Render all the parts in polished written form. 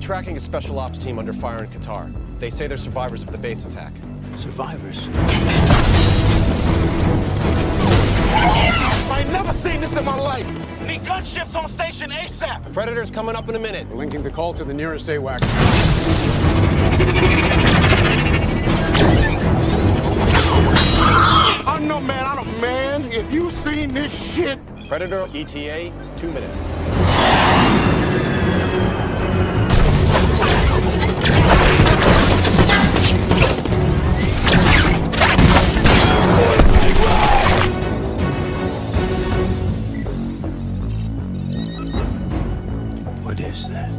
tracking a special ops team under fire in Qatar. They say they're survivors of the base attack. Survivors? I ain't never seen this in my life. Need gunships on station ASAP. Predator's coming up in a minute. We're linking the call to the nearest AWAC. I know, man. I don't, man. If you seen this shit. Predator ETA, 2 minutes. What is that?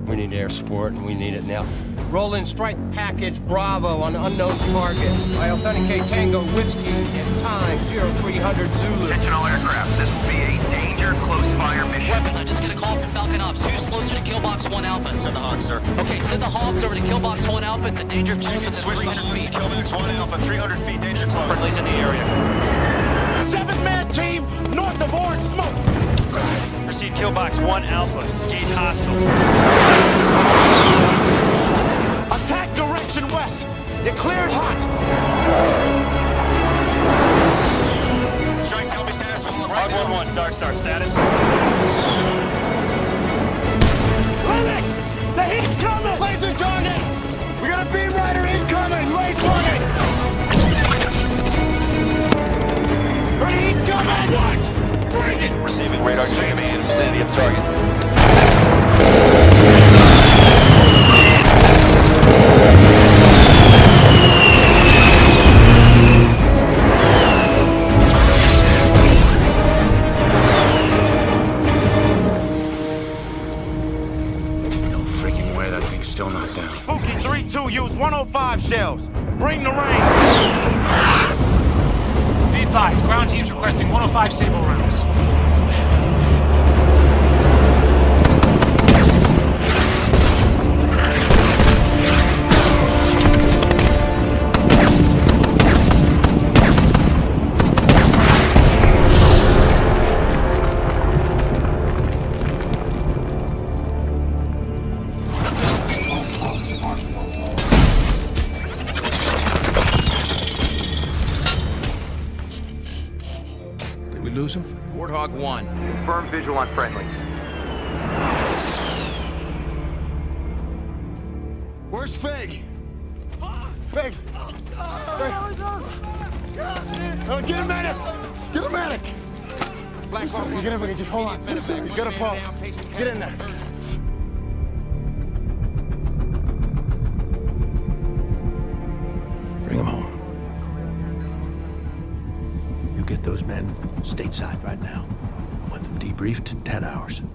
We need air support, and we need it now. Roll in strike package Bravo on unknown target. I authenticate Tango Whiskey in time 0300 Zulu. Attention all aircraft. This will be a danger close fire mission. Weapons, I just get a call from Falcon Ops. Who's closer to Killbox 1 Alpha? Send the Hawks, sir. Okay, send the Hawks over to Killbox 1 Alpha. It's a danger closer than Switch the 300 Hawks feet. to Killbox 1 Alpha, 300 feet, danger close. Friendly's in the area. 7-man team north of Orange Smoke. Proceed Killbox 1 Alpha. Engage hostile. Attack direction west. You're cleared hot. Strike, tell me status of all right now. 1-1, Dark Star status. Lennox, the heat's coming. Laser target. We got a beam rider incoming. Lay target. The heat's coming. What? Bring it. Receiving radar jamming in vicinity of target. No freaking way that thing's still not down. Spooky 3-2, use 105 shells. Bring the rain. Be advised, ground teams requesting 105 Sable rounds. Did we lose him? Warthog 1. Confirm visual on friendlies. Where's Fig? Fig. Oh, get a medic! Get a medic! Black Hawk, you get him, just hold on. He's got a pulse. Get in there. Bring him home. You get those men stateside right now. I want them debriefed in 10 hours.